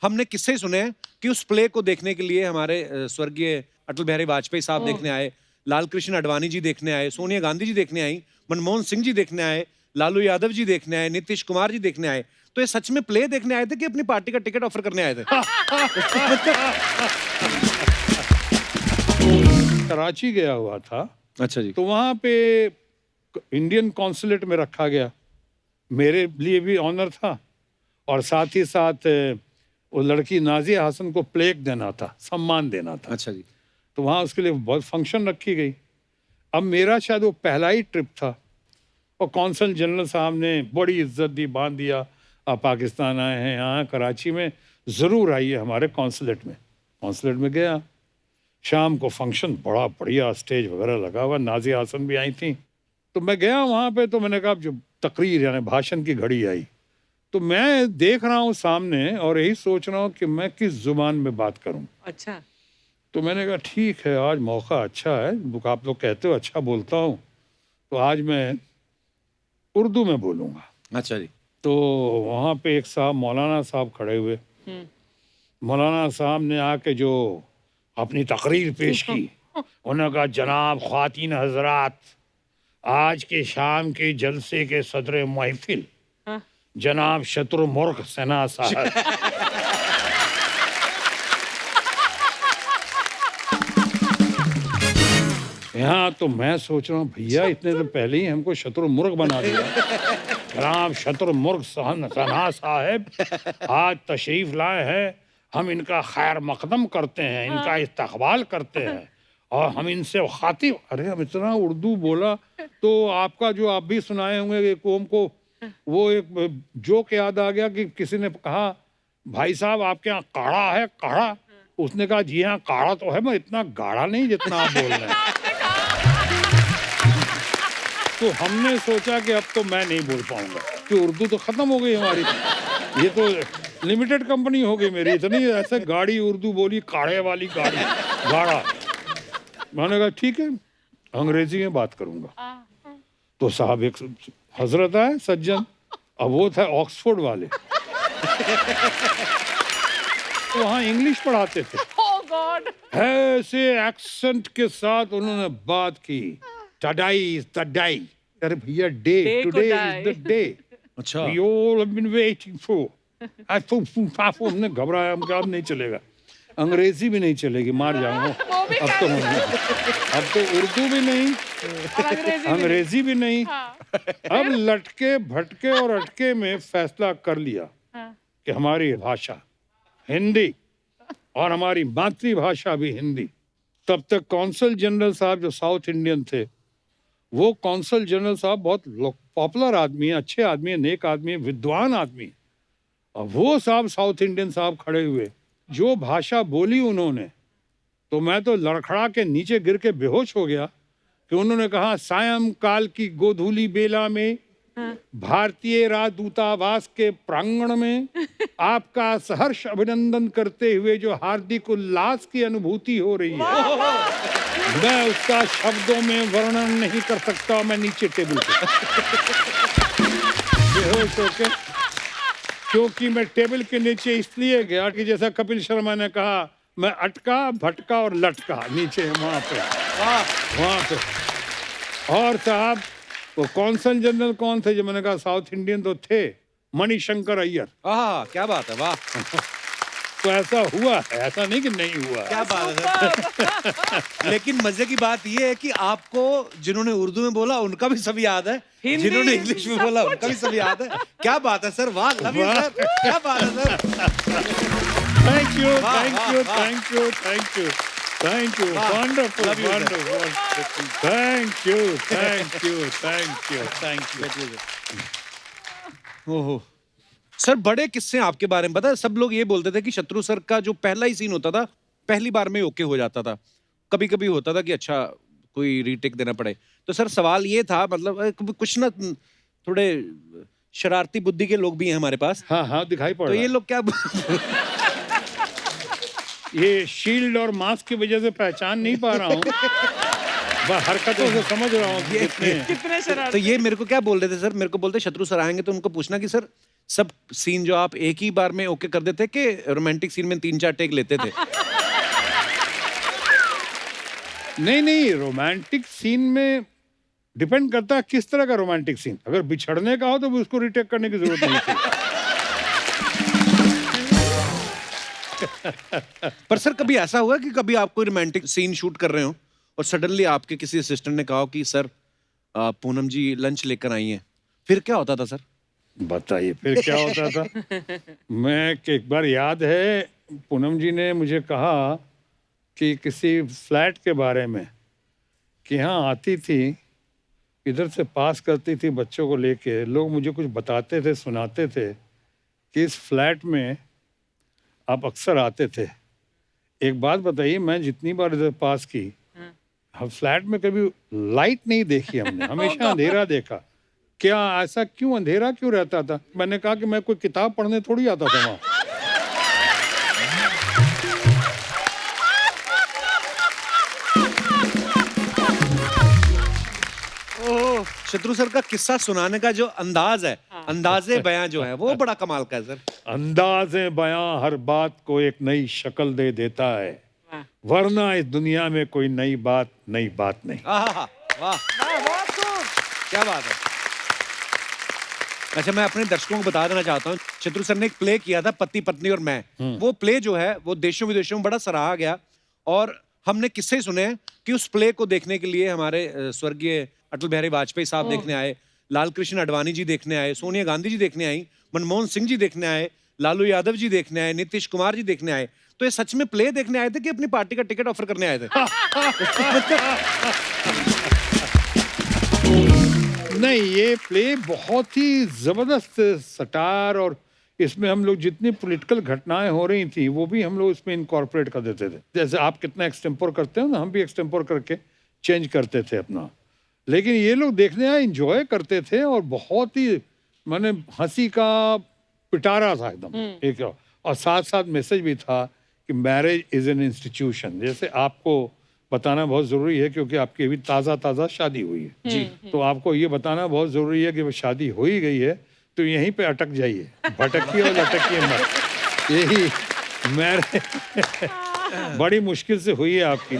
हमने किस्से ही सुने हैं कि उस प्ले को देखने के लिए हमारे स्वर्गीय अटल बिहारी वाजपेयी साहब देखने आए, लाल कृष्ण आडवाणी जी देखने आए, सोनिया गांधी जी देखने आई, मनमोहन सिंह जी देखने आए, लालू यादव जी देखने आए, नीतीश कुमार जी देखने आए। तो ये सच में प्ले देखने आए थे कि अपनी पार्टी का टिकट ऑफर करने आए थे? कराची गया हुआ था, अच्छा जी। तो वहां पे इंडियन कॉन्सुलेट में रखा गया। मेरे लिए भी ऑनर था और साथ ही साथ वो लड़की नाजिया हसन को प्लेक देना था, सम्मान देना था। अच्छा जी। तो वहाँ उसके लिए बहुत फंक्शन रखी गई। अब मेरा शायद वो पहला ही ट्रिप था और कौंसल जनरल साहब ने बड़ी इज्जत दी, बांध दिया, आप पाकिस्तान आए हैं, यहाँ कराची में ज़रूर आइए हमारे कौंसलेट में। कौंसलेट में गया, शाम को फंक्शन बड़ा बढ़िया स्टेज वगैरह लगा हुआ, नाजिया हसन भी आई थी। तो मैं गया वहाँ पे, तो मैंने कहा जो तकरीर यानी भाषण की घड़ी आई, तो मैं देख रहा हूँ सामने और यही सोच रहा हूँ कि मैं किस जुबान में बात करूँ। अच्छा। तो मैंने कहा ठीक है, आज मौका अच्छा है, आप लोग कहते हो अच्छा बोलता हूँ, तो आज मैं उर्दू में बोलूँगा। अच्छा जी। तो वहाँ पे एक साहब मौलाना साहब खड़े हुए। मौलाना साहब ने आके जो अपनी तकरीर पेश की, उन्होंने कहा जनाब ख्वातीन हजरात, आज के शाम के जलसे के सदर महफिल जनाब शत्रुमुर्ग सना साहब। यहाँ तो मैं सोच रहा हूँ भैया इतने दिन पहले ही हमको शत्रुमुर्ग बना दिया। जनाब शत्रुमुर्ग सना साहब आज तशरीफ लाए हैं, हम इनका खैर मकदम करते हैं, इनका इस्तकबाल करते हैं और हम इनसे खातिब। अरे हम इतना उर्दू बोला तो आपका जो आप भी सुनाए होंगे एक कौम को, वो एक जोक याद आ गया कि किसी ने कहा भाई साहब आपके यहाँ काढ़ा है? काढ़ा? उसने कहा जी हाँ काढ़ा तो है, मैं इतना गाढ़ा नहीं जितना आप बोल रहे हैं। तो हमने सोचा कि अब तो मैं नहीं बोल पाऊंगा कि उर्दू तो खत्म हो गई हमारी, ये तो लिमिटेड कंपनी हो गई मेरी, इतनी ऐसे गाड़ी उर्दू बोली, काढ़े वाली गाड़ी, गाढ़ा। मैंने कहा ठीक है अंग्रेजी में बात करूंगा। तो साहब एक हजरत आए सज्जन, अब वो था ऑक्सफोर्ड वाले, तो वहाँ इंग्लिश पढ़ाते थे। Oh God! ऐसे एक्सेंट के साथ उन्होंने बात की, टुडे इज द डे। अरे भैया day, today is the day. अच्छा। We all have been waiting for. हमने घबराया, हम कहा अब नहीं चलेगा, अंग्रेजी भी नहीं चलेगी, मार जाऊंगा। अब तो उर्दू भी नहीं, अंग्रेजी भी नहीं। अब लटके भटके और अटके में फैसला कर लिया कि हमारी भाषा हिंदी और हमारी मातृभाषा भी हिंदी। तब तक कौंसल जनरल साहब जो साउथ इंडियन थे, वो कौंसल जनरल साहब बहुत पॉपुलर आदमी है, अच्छे आदमी है, नेक आदमी है, विद्वान आदमी है। और वो साहब साउथ इंडियन साहब खड़े हुए, जो भाषा बोली उन्होंने, तो मैं तो लड़खड़ा के नीचे गिर के बेहोश हो गया कि उन्होंने कहा सायंकाल की गोधूली बेला में भारतीय राजदूतावास के प्रांगण में आपका सहर्ष अभिनंदन करते हुए जो हार्दिक उल्लास की अनुभूति हो रही है, मैं उसका शब्दों में वर्णन नहीं कर सकता। मैं नीचे टेबल पे बेहोश होके, क्योंकि मैं टेबल के नीचे इसलिए गया कि जैसा कपिल शर्मा ने कहा, मैं अटका भटका और लटका नीचे वहां पे। और साहब वो कौंसल जनरल कौन थे? जो मैंने कहा साउथ इंडियन तो थे, मणिशंकर अय्यर। क्या बात है, वाह। तो ऐसा हुआ है, ऐसा नहीं कि नहीं हुआ। क्या बात है। लेकिन मजे की बात ये है कि आपको जिन्होंने उर्दू में बोला उनका भी सब याद है, जिन्होंने इंग्लिश में बोला उनका भी सब याद है। क्या बात है सर, वाह, लव यू सर, क्या बात है sir. Thank you, thank you, thank you, thank you, thank you, wonderful, wonderful, thank you, thank you, thank you, thank you. ओहो सर, बड़े किस्से आपके बारे में पता है। सब लोग ये बोलते थे कि शत्रु सर का जो पहला ही सीन होता था, पहली बार में ओके हो जाता था। कभी कभी होता था कि अच्छा कोई रीटेक देना पड़े। तो सर सवाल ये था, मतलब कुछ ना थोड़े शरारती बुद्धि के लोग भी हैं हमारे पास। हाँ हाँ दिखाई पड़ तो रहा ये लोग क्या ये शील्ड और मास्क की वजह से पहचान नहीं पा रहा हूँ। हरकतों से समझ रहा हूँ कि कितने तो शरारती। ये मेरे को क्या बोल रहे थे सर, मेरे को बोलते शत्रु सर आएंगे तो उनको पूछना कि सर सब सीन जो आप एक ही बार में ओके कर देते कि रोमांटिक सीन में 3-4 टेक लेते थे? नहीं, रोमांटिक सीन में डिपेंड करता है किस तरह का रोमांटिक सीन। अगर बिछड़ने का हो तो उसको रिटेक करने की जरूरत नहीं थी। पर सर कभी ऐसा हुआ कि कभी आप कोई रोमांटिक सीन शूट कर रहे हो और सडनली आपके किसी असिस्टेंट ने कहा हो कि सर पूनम जी लंच लेकर आई हैं, फिर क्या होता था सर? बताइए फिर क्या होता था। मैं एक बार याद है पूनम जी ने मुझे कहा कि किसी फ्लैट के बारे में कि यहाँ आती थी, इधर से पास करती थी बच्चों को लेके, लोग मुझे कुछ बताते थे, सुनाते थे कि इस फ्लैट में आप अक्सर आते थे। एक बात बताइए, मैं जितनी बार इधर पास की, हम फ्लैट में कभी लाइट नहीं देखी हमने, हमेशा अंधेरा देखा। क्या ऐसा क्यों, अंधेरा क्यों रहता था? मैंने कहा कि मैं कोई किताब पढ़ने थोड़ी आता था वहाँ। शत्रु सर का किस्सा सुनाने का जो अंदाज है, अंदाजे बयां जो है वो बड़ा कमाल का है सर। अंदाज़े बयां हर बात को एक नई शक्ल दे देता है, वाह। वरना इस दुनिया में कोई नई बात नहीं। आहा, वाह बहुत खूब। क्या बात है। अच्छा, मैं अपने दर्शकों को बता देना चाहता हूँ, शत्रु सर ने एक प्ले किया था पति पत्नी और मैं। वो प्ले जो है वो देशों विदेशों में बड़ा सराहा गया और हमने किस्से सुने हैं कि उस प्ले को देखने के लिए हमारे स्वर्गीय अटल बिहारी वाजपेयी साहब देखने आए, लाल कृष्ण आडवाणी जी देखने आए, सोनिया गांधी जी देखने आई, मनमोहन सिंह जी देखने आए, लालू यादव जी देखने आए, नीतीश कुमार जी देखने आए। तो ये सच में प्ले देखने आए थे कि अपनी पार्टी का टिकट ऑफर करने आए थे? नहीं, ये प्ले बहुत ही जबरदस्त सटार, और इसमें हम लोग जितनी पॉलिटिकल घटनाएं हो रही थी वो भी हम लोग इसमें इनकॉर्पोरेट कर देते थे। जैसे आप कितना एक्सटेम्पोर करते हो ना, हम भी एक्सटेम्पोर करके चेंज करते थे अपना। लेकिन ये लोग देखने आए, इंजॉय करते थे, और बहुत ही माने हंसी का पिटारा था एकदम एक। और साथ साथ मैसेज भी था कि मैरिज इज एन इंस्टीट्यूशन। जैसे आपको बताना बहुत ज़रूरी है क्योंकि आपकी अभी ताज़ा शादी हुई है जी, तो आपको ये बताना बहुत ज़रूरी है कि वो शादी हो ही गई है तो यहीं पे अटक जाइए, भटकिए और लटकिए मत। यही मैरिज बड़ी मुश्किल से हुई है आपकी।